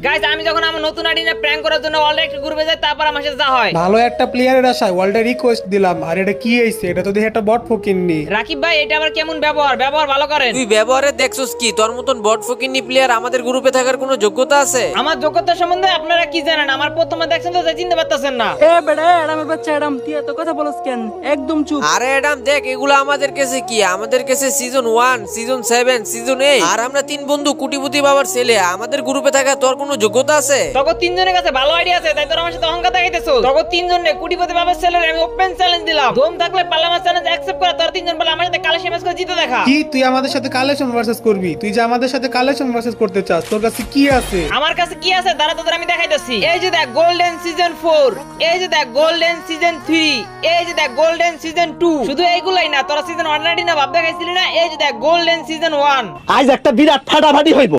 Guys আমি যখন আমার নতুন আইডি নিয়ে প্র্যাঙ্ক করার জন্য ওয়ার্ল্ড একটা গ্রুপে যাই, তারপর আমার সাথে যা হয়। ভালো একটা প্লেয়ারের আশায় ওয়ার্ল্ডে রিকোয়েস্ট দিলাম, আর এটা কি হইছে? এটা তো দেখি একটা বট ফকিন্নি। রাকিব ভাই এটা আবার কেমন ব্যবহার ভালো করেন। তুই ব্যবহারে দেখছস কি? তোর মতন বট ফকিন্নি প্লেয়ার আমাদের গ্রুপে থাকার কোনো যোগ্যতা আছে? আমার যোগ্যতা সম্বন্ধে আপনারা কি জানেন? আমার প্রথমে দেখছেন তো চিনতে পারতেছেন না। এ বেড়া এডামের বাচ্চা এডাম, তুই এত কথা বলস কেন? একদম চুপ। আরে এডাম দেখ, এগুলো আমাদের কাছে কি? আমাদের কাছে সিজন 1, সিজন 7, সিজন 8, আর আমরা তিন বন্ধু কোটিপতি বাবার ছেলে। আমাদের গ্রুপে থাকা তোর কোনো যোগ্যতা আছে? তখন তিনজনের কাছে ভালো আইডিয়া আছে, তাই তোর আমার সাথে অহংকার দেখাইতেছো। তখন তিনজনে কোটিপতি বাবার ছেলের আমি ওপেন চ্যালেঞ্জ দিলাম। দম থাকলে পার্লামেন্ট চ্যালেঞ্জ অ্যাকসেপ্ট করা। তোর তিনজন বলে আমার সাথে কালেকশন ম্যাচ করে জিতে দেখা। কি তুই আমাদের সাথে কালেকশন ভার্সেস করবি? তুই যে আমাদের সাথে কালেকশন ভার্সেস করতে চাস, তোর কাছে কি আছে? আমার কাছে কি আছে দাঁড়া, তোদের আমি দেখাইতেছি। এই যে দেখ গোল্ডেন সিজন 4, এই যে দেখ গোল্ডেন সিজন 3, এই যে দেখ গোল্ডেন সিজন 2। শুধু এইগুলাই না, তোরা সিজন 1 না ভাব দেখাইছিলি না? এই যে দেখ গোল্ডেন সিজন 1। আজ একটা বিরাট ফাটাফাটি হইব।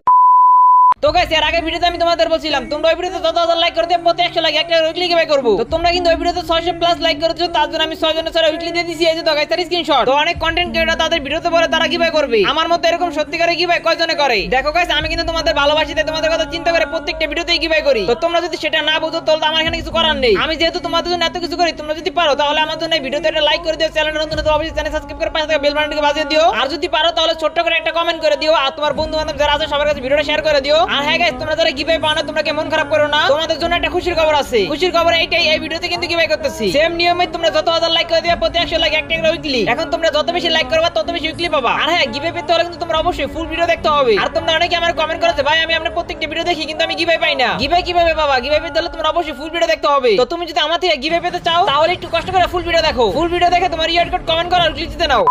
তো গাইস এর আগে ভিডিওতে আমি তোমাদের বলছিলাম তোমরা ওই ভিডিওতে যত হাজার লাইক করতে প্রতি 100 লাইক একটা উইকলি গিভে করব। তো তোমরা কিন্তু ওই ভিডিওতে 600 প্লাস লাইক করেছো, তার জন্য আমি 6 জনের সারা উইকলি দিয়ে দিছি। এই যে তো গাইস তার স্ক্রিনশট। তো অনেক কন্টেন্ট ক্রিয়েটর তাদের ভিডিওতে বলে তারা গিভে করবে। আমার মত এরকম সত্যিকারে গিভে কয়জনে করে? দেখো গাইস আমি কিন্তু তোমাদের ভালোবাসি, তাই তোমাদের কথা চিন্তা করে প্রত্যেকটা ভিডিওতেই গিভে করি। তো তোমরা যদি সেটা না বুঝো তাহলে আমার এখানে কিছু করার নেই। আমি যেহেতু তোমাদের জন্য এত কিছু করি, তোমরা যদি পারো তাহলে আমার জন্য এই ভিডিওতে একটা লাইক করে দিও, চ্যানেলটা নতুন তো অবশ্যই চ্যানেল সাবস্ক্রাইব করে পাশে থাকা বেল বাটনটিকে বাজিয়ে দিও। আর যদি পারো তাহলে ছোট্ট করে একটা কমেন্ট করে দিও, আর তোমার বন্ধু বান্ধব যারা আছে সবার কাছে ভিডিওটা শেয়ার করে দিও। আর হ্যাঁ গাইস তোমরা যারা গিভে পাও না তোমরা মন খারাপ করো না, তোমাদের জন্য একটা খুশির খবর আছে। খুশির খবর এইটাই, এই ভিডিওতে কিন্তু গিভে করতেছি। সেম নিয়মে তোমরা যত হাজার লাইক করে দিবা প্রতি 100 লাইক একটা করে উইকলি। এখন তোমরা যত বেশি লাইক করবা তত বেশি উইকলি পাবা। আর হ্যাঁ গিভে পেতে হলে কিন্তু তোমরা অবশ্যই ফুল ভিডিও দেখতে হবে। আর তোমরা অনেকে আমার কমেন্ট করেছে ভাই আমি আপনার প্রত্যেকটা ভিডিও দেখি কিন্তু আমি গিভে পাই না। গিভে কিভাবে পাবা? গিভে পেতে হলে তোমরা অবশ্যই ফুল ভিডিও দেখতে হবে। তো তুমি যদি আমার থেকে গিভে পেতে চাও তাহলে একটু কষ্ট করে ফুল ভিডিও দেখো। ফুল ভিডিও দেখে তোমার ইয়ার কোড কমেন্ট করো আর ক্লিক দিতে নাও।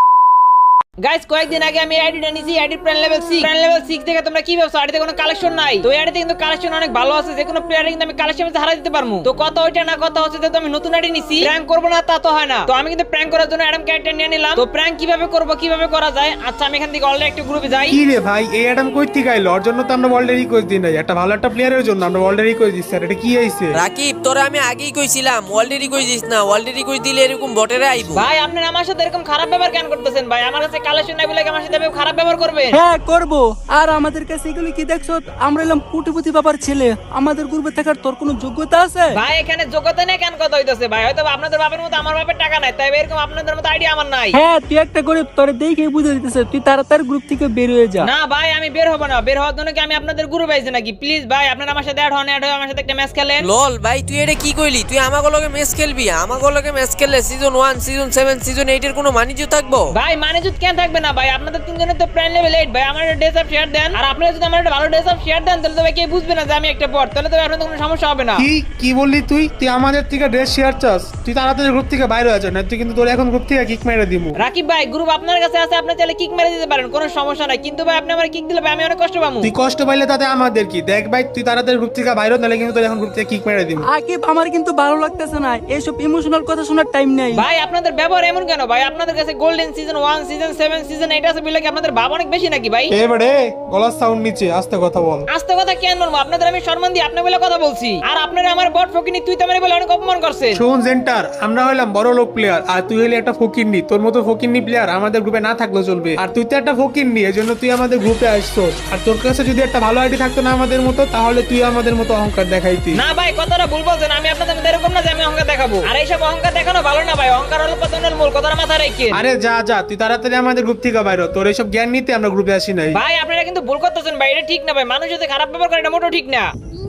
গাইস কয়েকদিন আগে আমি আইডিটা নিছি, ID plan level 6। Plan level 6 থেকে তোমরা কি ভাবছো আইডিতে কোনো কালেকশন নাই? তো আইডিতে কিন্তু কালেকশন অনেক ভালো আছে, যে কোনো প্লেয়ারে কিন্তু আমি কালেকশনে হারা দিতে পারমু। তো কথা ওইটা না, কথা হচ্ছে যে আমি নতুন আইডি নিছি, প্র্যাঙ্ক করব না তা তো হয় না। তো আমি কিন্তু প্র্যাঙ্ক করার জন্য অ্যাডাম ক্যারেক্টার নিয়ে নিলাম। তো প্র্যাঙ্ক কিভাবে করব, কিভাবে করা যায়? আচ্ছা আমি এখান থেকে অলরেডি একটা গ্রুপে যাই। কি রে ভাই, এই অ্যাডাম কই থেকে আইলো? ওর জন্য তো আমরা ওয়ার্ল্ডে রিকোয়েস্ট দিই নাই, একটা ভালো একটা প্লেয়ারের জন্য আমরা ওয়ার্ল্ডে রিকোয়েস্ট দিচ্ছি। আর এটা কি হইছে? রাকিব তোরা আমি আগেই কইছিলাম ওয়ার্ল্ডে রিকোয়েস্ট দিস না, ওয়ার্ল্ডে রিকোয়েস্ট দিলে এরকম বটেরা আইবো। ভাই আপনারা আমার সাথে এরকম খারাপ ব্যবহার কেন করতেছেন? ভাই আমার কাছে কালেকশন নাই বলে আমার সাথে এভাবে খারাপ ব্যবহার করবেন? হ্যাঁ করব। আর আমাদের কাছে এগুলো কি দেখছো? আমরা এলাম কোটিপতি বাবার ছেলে, আমাদের গ্রুপে থাকার তোর কোনো যোগ্যতা আছে? ভাই এখানে যোগ্যতা নিয়ে কেন কথা হইতাছে? ভাই হয়তো আপনাদের বাপের মতো আমার বাপের টাকা নাই, তাই এরকম আপনাদের মতো আইডিয়া আমার নাই। হ্যাঁ তুই একটা গরিব, তোরে দেখে বুঝে দিতেছে। তুই তাড়াতাড়ি গ্রুপ থেকে বের হয়ে যা। না ভাই আমি বের হব না। বের হওয়ার জন্য কি আমি আপনাদের গ্রুপে আইছি নাকি? প্লিজ ভাই আপনারা আমার সাথে অ্যাড হন, অ্যাড হয়ে আমার সাথে একটা ম্যাচ খেলেন। লল ভাই তুই এটা কি কইলি? তুই আমাগো লগে ম্যাচ খেলবি? আমাগো লগে ম্যাচ খেললে সিজন 1, সিজন 7, সিজন 8 এর কোনো মানিজ্য থাকবো? ভাই মানিজুত কেন থাকবে না? ভাই আপনাদের তিনজনের তো প্রাইম লেভেল 8। ভাই আমার ডেস অফ শেয়ার দেন। আর আপনারা যদি আমার একটা ভালো ডেস অফ শেয়ার দেন তাহলে তো ভাই কেউ বুঝবে না যে আমি একটা বট। তাহলে তো আপনাদের কোনো সমস্যা হবে না। কি কি বললি তুই? তুই আমাদের থেকে ড্রেস শেয়ার চাস? তুই তাড়াতাড়ি গ্রুপ থেকে বাইরে হয়ে যা, না তুই কিন্তু তোর এখন গ্রুপ থেকে কিক মেরে দিমু। রাকিব ভাই গ্রুপ আপনার কাছে আছে, আপনি চাইলে কিক মেরে দিতে পারেন, কোনো সমস্যা নাই। কিন্তু ভাই আপনি আমার কিক দিলে ভাই আমি অনেক কষ্ট পাবো। তুই কষ্ট পাইলে তাতে আমাদের কি? দেখ ভাই তুই তাড়াতাড়ি গ্রুপ থেকে বাইরে নালে কিন্তু তোর এখন গ্রুপ থেকে কিক মেরে দিমু। আগে আমার কিন্তু ভালো লাগতেছে না, এইসব ইমোশনাল কথা শোনার টাইম নেই। ভাই আপনাদের ব্যবহার এমন কেন? ভাই আপনাদের কাছে গোল্ডেন সিজন 1, সিজন 7, সিজন 8 আছে বলে কি আপনাদের ভাব অনেক বেশি নাকি ভাই? এবারে গলার সাউন্ড নিচে আস্তে কথা বল। আস্তে কথা কেন বলবো? আপনাদের আমি সম্মান দিয়ে আপনি বলে কথা বলছি। আর আপনারা আমার বট ফকিনি তুই তেমারি বলে অনেক অপমান করছেন। শোন জেন্টার, আমরা হইলাম বড় লোক প্লেয়ার আর তুই হইলি একটা ফকিন্নি। তোর মতো ফকিন্নি প্লেয়ার আমাদের গ্রুপে না থাকলেও চলবে। আর তুই তো একটা ফকিন্নি, এজন্য তুই আমাদের গ্রুপে আসছস। আর তোর কাছে যদি একটা ভালো আইডি থাকতো না আমাদের মতো, তাহলে তুই আমাদের মতো অহংকার দেখাইতি। না ভাই কথাটা ভুল বলছেন। আমি আপনাদের মধ্যে এরকম না যে আমি অহংকার দেখাবো। আর এইসব অহংকার দেখানো ভালো না ভাই। অহংকার হলো পতনের মূল, কথাটা মাথায় রাখেন। আরে যা যা, তুই তাড়াতাড়ি আমাদের গ্রুপ থেকে বাইরে হ। তোর এইসব জ্ঞান নিতে আমরা গ্রুপে আসি নাই। ভাই আপনারা কিন্তু ভুল করতেছেন ভাই, এটা ঠিক না ভাই। মানুষ যদি খারাপ ব্যবহার করে এটা মোটেও ঠিক না।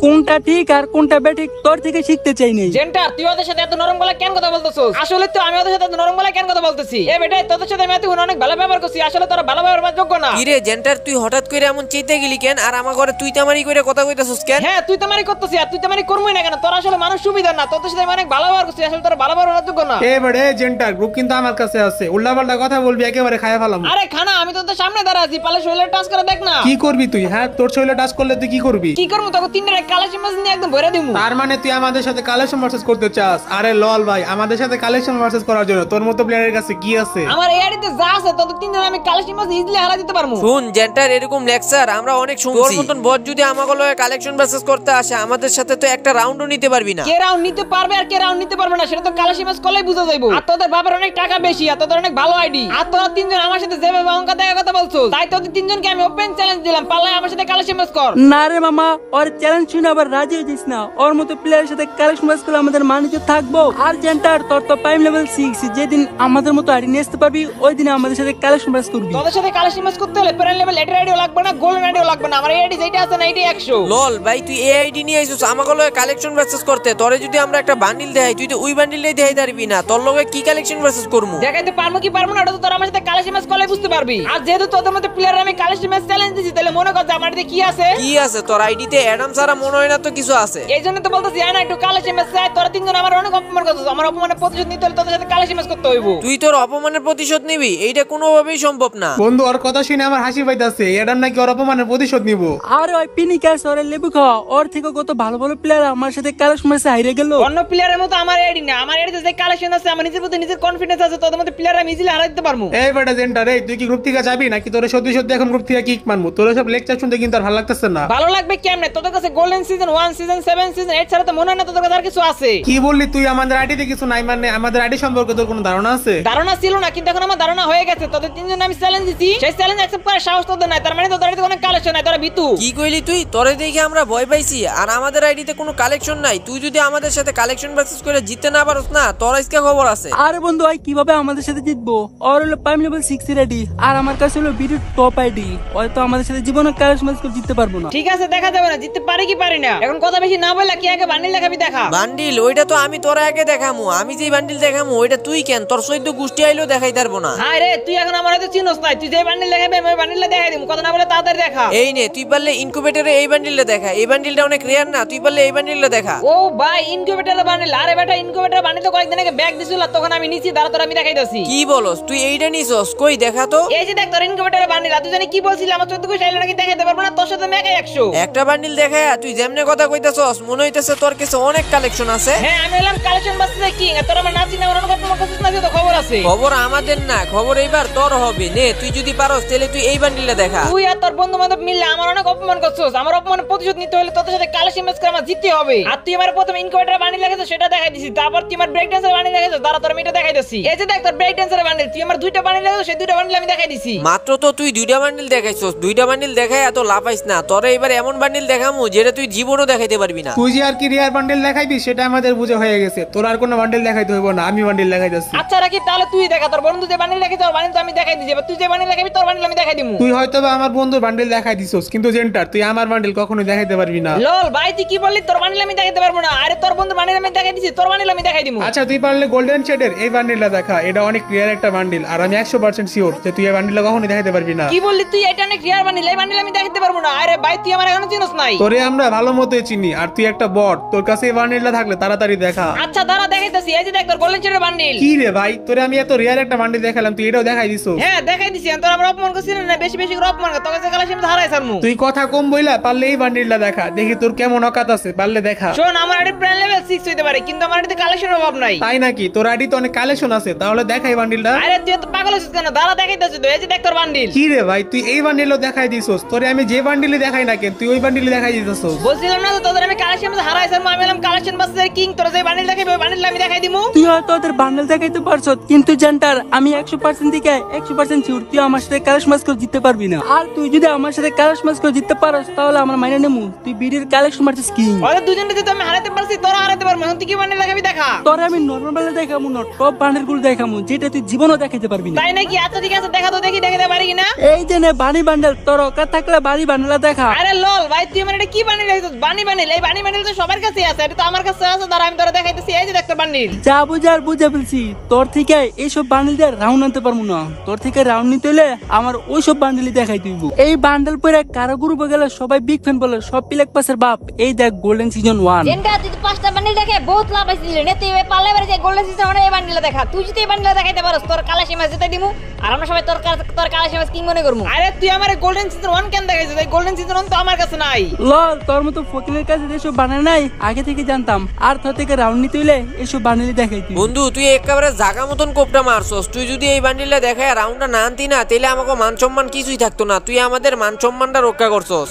কোনটা ঠিক আর কোনটা বেঠিক তোর থেকে শিখতে চাই নেই। জেন্টার তুই ওদের সাথে এত নরম গলায় কেন কথা বলতেছস? আসলে তো আমি ওদের সাথে এত নরম গলায় কেন কথা বলতেছি? এ বেটা তোদের সাথে আমি এতক্ষণ অনেক ভালো ব্যবহার করছি, আসলে তোরা ভালো ব্যবহার করার যোগ্য না। কি রে জেন্টার, তুই হঠাৎ করে এমন চেতে গেলি কেন? আর আমার ঘরে তুই তামারি করে কথা কইতাছস কেন? হ্যাঁ তুই তোমারই করতেছিস, আর তুই তোমারই করবই না কেন? তোরা আসলে মানুষ সুবিধা না, তোদের সাথে আমি অনেক ভালো ব্যবহার করছি, আসলে তোরা ভালো ব্যবহার করার যোগ্য না। এবারে জেন্টার গ্রুপ কিন্তু আমার কাছে আছে, উল্টাপাল্টা কথা বলবি একেবারে খায়া ফেলাম। আরে খানা আমি তোদের সামনে দাঁড়া আছি, পালে শরীরে টাচ করে দেখ না। কি করবি তুই? হ্যাঁ তোর শরীরে টাচ করলে তুই কি করবি? কি করবো? তোকে তিনটা কালেকশন মাছ নিয়ে একদম ভরে দিমু। তার মানে তুই আমাদের সাথে কালেকশন ভার্সেস করতে চাস? আরে লল ভাই, আমাদের সাথে কালেকশন ভার্সেস করার জন্য তোর মতো প্লেয়ারের কাছে কি আছে? আমার এই আইডিতে যা আছে তোদের তিনজন আমি কালেকশন মাছ ইজিলি হারা দিতে পারবো। শুন জেন্টার, এরকম লেকচার আমরা অনেক শুনছি। তোর মতন বট যদি আমাগো লগে কালেকশন ভার্সেস করতে আসে, আমাদের সাথে তো একটা রাউন্ডও নিতে পারবি না। কে রাউন্ড নিতে পারবে আর কে রাউন্ড নিতে পারবে না সেটা তো কালেকশন মাছ করলেই বুঝা যাইবো। আর তোদের বাবার অনেক টাকা বেশি, আর তোদের অনেক ভালো আইডি। আর তোরা তিনজন আমার সাথে যেভাবে অহংকার দেখা কথা বলছো, তাই তোদের তিনজনকে আমি ওপেন চ্যালেঞ্জ দিলাম, পারলে আমার সাথে কালেকশন মাছ কর। না রে মামা, ওর চ্যালেঞ্জ শুনে আবার রাজি হয়ে যাস না। ওর মতো প্লেয়ারের সাথে কালেকশন ম্যাচ করে আমাদের মানিতে থাকবো। আর জেন্টার তোর তো প্রাইম লেভেল 6, যেদিন আমাদের মতো আইডি নিয়ে আসতে পারবি ওই দিন আমাদের সাথে কালেকশন ম্যাচ করবি। তোদের সাথে কালেকশন ম্যাচ করতে হলে প্যারেন্ট লেভেল এটার আইডিও লাগবে না, গোল্ডেন আইডিও লাগবে না। আমার আইডি যেটা আছে না এটাই 100। লল ভাই তুই এই আইডি নিয়ে আইছিস আমাকে লগে কালেকশন ভার্সেস করতে। তোরে যদি আমরা একটা বান্ডিল দেখাই তুই তো ওই বান্ডিলটাই দেখাই পারবি না। তোর লগে কি কালেকশন ভার্সেস করমু? দেখাইতে পারবো কি পারবো না ওটা তো তোর আমার সাথে কালেকশন ম্যাচ করলে বুঝতে পারবি। আর যেহেতু তোদের মধ্যে প্লেয়ার আমি কালেকশন ম্যাচ চ্যালেঞ্জ দিছি, তাহলে মনে কর যে আমার আইডিতে কি আছে। কি আছে তোর আইডিতে? অ্যাডাম ছাড়া মনে হয় না তো কিছু আছে। এই জন্য তো বলতেছি না একটু কালেকশন ম্যাচ চাই। তোরা তিনজন আমার অনেক অপমান করছিস, আমার অপমানের প্রতিশোধ নিতে হলে তোদের সাথে কালেকশন ম্যাচ করতে হইব। তুই তোর অপমানের প্রতিশোধ নিবি? এইটা কোনোভাবেই সম্ভব না। বন্ধু ওর কথা শুনে আমার হাসি পাইতাছে, এডাম নাকি ওর অপমানের প্রতিশোধ নিব। আরে ওই পিনিকাস ওরে লেবু খাওয়া, ওর থেকে কত ভালো ভালো প্লেয়ার আমার সাথে কালেকশন ম্যাচে হারিয়ে গেল। অন্য প্লেয়ারের মতো আমার আইডি না, আমার আইডিতে যে কালেকশন আছে, আমার নিজের প্রতি নিজের কনফিডেন্স আছে, তোদের মধ্যে প্লেয়ার আমি ইজিলি হারাই দিতে পারবো। এই বেটা জেন্টার, এই তুই কি গ্রুপ থেকে যাবি নাকি তোরে সত্যি সত্যি এখন গ্রুপ থেকে কিক মারবো? তোর সব লেকচার শুনতে কিন্তু আর ভালো লাগতেছে না। ভালো লাগবে কেমনে? তোদের কাছে গোল্ডেন সিজন 1, সিজন 7, সিজন 8 ছাড়া তো মনে হয় না তোদের কাছে আর কিছু আছে। কি বললি তুই? আমাদের আইডিতে কিছু নাই মানে আমাদের আইডি সম্পর্কে তোর কোনো ধারণা আছে? ধারণা ছিল না, কিন্তু এখন আমার ধারণা হয়ে গেছে। তোদের তিনজন আমি চ্যালেঞ্জ দিছি, সেই চ্যালেঞ্জ অ্যাকসেপ্ট করার সাহস তোদের নাই। তার মানে তোদের আইডিতে কোনো কালেকশন নাই, তোরা ভিতু। কি কইলি তুই? তোরে দেখে আমরা ভয় পাইছি আর আমাদের আইডিতে কোনো কালেকশন নাই। তুই যদি আমাদের সাথে কালেকশন ভার্সেস করে জিততে না পারস না, তোর আজকে খবর আছে। আরে বন্ধু ওই কিভাবে আমাদের সাথে জিতবো? ওর হলো প্রাইম লেভেল 6 এর আইডি আর আমার কাছে হলো বিডির টপ আইডি। ওই তো আমাদের সাথে জীবনে কালেকশন ম্যাচ করে জিততে পারবো না। ঠিক আছে, দেখা যাবে না জিততে পারি কি পারি না। এখন কথা বেশি না বললা, কি আগে বান্ডিল দেখাবি দেখা। বান্ডিল ওইটা তো আমি তোরা আগে দেখামু। আমি যেই বান্ডিল দেখামু ওইটা তুই কেন? তোর সৈদ্য গোষ্ঠী আইলেও দেখাই পারবো না। হ্যাঁ রে, তুই এখন আমার হয়তো চিনোস নাই। তুই যে বান্ডিল দেখাবি আমি ওই বান্ডিলটা দেখাই দিমু। কথা না বলে তাড়াতাড়ি দেখা। এই নে, তুই পারলে ইনকুবেটরে এই বান্ডিলটা দেখা। এই বান্ডিলটা অনেক রেয়ার না? তুই পারলে এই বান্ডিলটা দেখা। ও ভাই, ইনকিউবেটরের বান্ডিল। আরে বেটা, ইনকিউবেটরের বান্ডিল তো কয়েকদিন আগে ব্যাগ দিছিল, তখন আমি নিছি। দাঁড়া তোর আমি দেখাইতাছি। কি বলস? তুই এইটা নিছস? কই দেখা তো। এই যে দেখ তোর ইনকিউবেটরের বান্ডিল। তুই জানি কি বলছিলি আমার 14 কোটি আইলো নাকি দেখাইতে পারবো না, তোর সাথে মেগাই 100। একটা বান্ডিল দেখায় তুই যেমনে কথা কইতাছস মনে হইতাছে তোর কাছে অনেক কালেকশন আছে। হ্যাঁ, আমি হলাম কালেকশন বাসে কিং। তোর আমার নাচি না ওরকম তোমার কাছে না তো খবর আছে। খবর আমাদের না, খবর এইবার তোর হবে। নে তুই যদি পারস তাহলে তুই এই বান্ডিলটা দেখা। তুই আর তোর বন্ধু বান্ধব মিললে আমার অনেক অপমান করছস। আমার অপমানের প্রতিশোধ নিতে হলে তোদের সাথে কালেকশন ম্যাচ করে আমার জিততে হবে। আর তুই আমার প্রথম ইনকিউবেটরের বান্ডিল দেখাইছিস, সেটা দেখাই দিছিস। তারপর তুই আমার ব্রেক ড্যান্সের বান্ডিল দেখাইছিস, দাঁড়া তোর আমি এটা দেখাইতাছি। এই যে দেখ তোর ব্রেক ড্যান্সের বান্ডিল। তুই আমার দুইটা বান্ডিল দেখাইছিস, সেই দুইটা বান্ডিল আমি দেখাই দিছি। মাত্র তো তুই দুইটা বান্ডিল দেখাইছস। দুইটা বান্ডিল দেখায় এত লাফাইস না। তোরে এবার এমন বান্ডিল দেখামু যেটা তুই জীবনও দেখাইতে পারবি না। তুই যে আর কি রিয়ার বান্ডেল দেখাইবি সেটা আমাদের বুঝে হয়ে গেছে। তোর আর কোনো বান্ডেল দেখাইতে হইব না, আমি বান্ডেল দেখাইতাছি। আচ্ছা রাখি, তাহলে তুই দেখা। তোর বন্ধু যে বান্ডিল দেখাইছিস তোর বান্ডিল তো আমি দেখাই দিছি। এবার তুই যে বান্ডিল দেখাবি তোর বান্ডিল আমি দেখাই দিমু। তুই হয়তো বা আমার বন্ধুর বান্ডেল দেখাই দিছস, কিন্তু জেন্টার তুই আমার বান্ডেল কখনোই দেখাইতে পারবি না। লল ভাই, তুই কি বললি? তোর বান্ডিল আমি দেখাইতে পারবো না। আরে তোর বন্ধুর বান্ডিল আমি দেখাই দিছি, তোর বান্ডিল আমি দেখাই দিমু। আচ্ছা তুই পারলে গোল্ডেন শেডের এই বান্ডেলটা দেখা। এটা অনেক রিয়ার একটা বান্ডেল আর আমি 100% শিওর যে তুই এই বান্ডেলটা কখনোই দেখাইতে পারবি না। কি বললি তুই? এটা অনেক রিয়ার বান্ডিল, এই বান্ডিল আমি দেখাইতে পারবো না। আরে ভাই, তুই আমার এখনো চিনোস নাই। তোরে আমরা ভালো মতোই চিনি আর তুই একটা বট। তোর কাছে এই বান্ডেলটা থাকলে তাড়াতাড়ি দেখা। আচ্ছা দাঁড়া দেখাইতাছি। এই যে দেখ তোর গোল্ডেন শেডের বান্ডিল। কি রে ভাই, তোরে আমি এত রিয়ার একটা বান্ডেল দেখালাম, তুই এটাও দেখাই দিছস? হ্যাঁ দেখাই দিছি। তোর আমার অপমান করছিস না? বেশি বেশি করে অপমান কর, তোর কাছে কালেকশন হারাই ছাড়মু। তুই কথা কম বইলা পারলে এই বান্ডেলটা দেখা, দেখি তোর কেমন অকাত আছে, পারলে দেখা। শোন, আমার আইডি প্রাইম লেভেল 6 হইতে পারে, কিন্তু আমার আইডিতে কালেকশনের অভাব নাই। তাই নাকি? তোর আইডি তো অনেক কালেকশন আছে, তাহলে দেখাই বান্ডেলটা। আরে তুই তো পাগল হইছিস কেন? দাঁড়া দেখাইতাছি তো। এই যে দেখ তোর বান্ডিল। কি রে ভাই, তুই এই বান্ডেলও দেখাই দিছস? তোরে আমি যে বান্ডেলে দেখাই না কেন তুই ওই বান্ডেলে দেখাই দিছস? বলছিলাম না তো তোদের আমি কালেকশন হারাই ছাড়মু। আমি হলাম কালেকশন বাসের কিং। তোর যে বান্ডিল দেখাবি ওই বান্ডিল আমি দেখাই দিমু। তুই হয়তো ওদের বান্ডেল দেখাইতে পারছত, কিন্তু জেন্টার আমি 100% দিকে 100% শিওর তুই আমার সাথে কালেকশন ম্যাচ করে জিততে পারবি না। আর তুই যদি আমার সাথে কালেকশন ম্যাচ করে জিততে পারস তাহলে আমার মাইনে নেমু তুই বিডির কালেকশন মারছিস কিং। ওদের দুজনকে যদি আমি হারাতে পারছি, তোরা হারাতে পারবো। এখন তুই কি বান্ডিল দেখাবি দেখা। তোরে আমি নরমাল বান্ডেল দেখামু না, টপ বান্ডেল গুলো দেখামু যেটা তুই জীবনও দেখাইতে পারবি না। তাই নাকি? আচ্ছা ঠিক আছে, দেখা তো দেখি দেখাতে পারি কিনা। এই যে নে বানি বান্ডেল, তোর অকাত থাকলে বানি বান্ডেল দেখা। আরে লল ভাই, তুই আমার এটা কি বান্ডিল দেখাইছিস? Bunny bundle? এই বানি বান্ডিল তো সবার কাছে আছে, এটা তো আমার কাছে আছে। দাঁড়া আমি তোরা দেখাইতেছি। এই যে দেখ তোর বান্ডিল। যা বুঝার বুঝে ফেলছি। তোর থেকে এইসব বান্ডেল দিয়ে রাউন্ড আনতে পারবো না। তোর থেকে রাউন্ড নিতে হলে আমার ওইসব বান্ডেলই দেখাই দিব। এই বান্ডেল পরে কারো গ্রুপে গেলে সবাই বিগ ফ্যান বলে, সব পিলেক পাসের বাপ। এই দেখ গোল্ডেন সিজন 1। জেন্টা তুই তো 5টা বান্ডিল দেখে বহুত লাভ পাইছিস রে। তুই এই পাল্লে বেরে যে গোল্ডেন সিজন মানে এই বান্ডিল দেখা। তুই যদি এই বান্ডিল দেখাইতে পারস, তোর কালেকশন ম্যাচ জিতে দিমু। আর আমরা সবাই তোর কালেকশন ম্যাচ কিং মনে করমু। আরে তুই আমার গোল্ডেন সিজন 1 কেন দেখাইছিস? এই গোল্ডেন সিজন 1 তো আমার কাছে নাই। লল, তোর মতো ফকিরের কাছে এসব বান্ডেল নাই আগে থেকে জানতাম। আর তোর থেকে রাউন্ড নিতে হলে এসব বান্ডেলই দেখাই দিব। বন্ধু তুই একেবারে জাগা মতন কোপটা মারছস। তুই যদি এই বান্ডিলটা দেখায় রাউন্ডটা না আনতি না, তাহলে আমাকে মান সম্মান কিছুই থাকতো না। তুই আমাদের মান সম্মানটা রক্ষা করছস।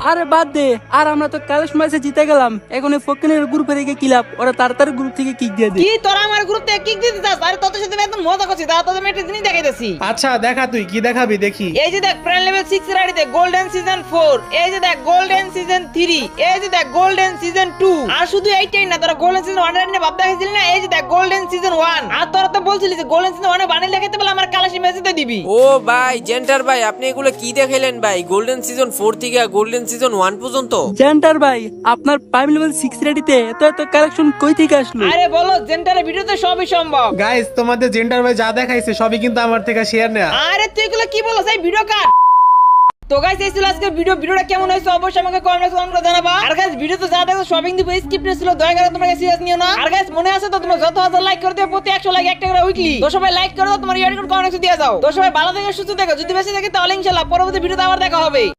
আরে বাদ দে, আর আমরা তো কালেশ ম্যাচে জিতে গেলাম, এখন এই ফকিনের গ্রুপে রেখে কি লাভ? ওরা তাড়াতাড়ি গ্রুপ থেকে কিক দিয়ে দে। কি তোরা আমার গ্রুপ থেকে কিক দিতে চাস? আরে তোদের সাথে আমি একদম মজা করছি, দাঁড়া তোদের আমি একটা জিনিস দেখাইতেছি। আচ্ছা দেখা, তুই কি দেখাবি দেখি। এই যে দেখ প্রাইম লেভেল 6 এর আইডিতে গোল্ডেন সিজন 4, এই যে দেখ গোল্ডেন সিজন 3, এই যে দেখ গোল্ডেন সিজন 2, আর শুধু এইটাই না, তোরা গোল্ডেন সিজন 1 এর নিয়ে ভাব দেখাইছিলি না, এই যে দেখ গোল্ডেন সিজন 1, আর তোরা তো বলছিলি যে গোল্ডেন সিজন 1 এ বানিয়ে দেখাইতে বলে আমার কালাশি ম্যাচে দিবি। ও ভাই জেন্টার ভাই, আপনি এগুলো কি দেখাইলেন ভাই? গোল্ডেন সিজন 4 থেকে গোল্ডেন সিজন 1 পর্যন্ত? জেন্টার ভাই, আপনার প্রাইম লেভেল 6 রেডিতে এত এত কালেকশন কই থেকে আসলো? আরে বলো জেন্টারের ভিডিওতে সবই সম্ভব। গাইস, তোমাদের জেন্টার ভাই যা দেখাইছে সবই কিন্তু আমার থেকে শেয়ার নেয়া। আরে তুই এগুলো কি বলছ? এই ভিডিও কাট। তো গাইস এই ছিল আজকের ভিডিওটা কেমন হয়েছে অবশ্যই আমাকে কমেন্টে জানাবা। আর গাইস ভিডিও তো যা দেখো শপিং দিব স্ক্রিপ্ট ছিল, দয়া করে তোমরা সিরিয়াস নিও না। আর গাইস মনে আছে তো তোমরা যত হাজার লাইক করে দিও, প্রতি 100 লাইক একটা করে উইকলি। তো সবাই লাইক করে দাও, তোমার ইয়ার কোড কমেন্টে দিয়ে যাও। তো সবাই ভালো থেকে সুস্থ থেকো, যদি বেশি থাকে তাহলে ইনশাআল্লাহ পরবর্তী ভিডিওতে আবার দেখা হবে।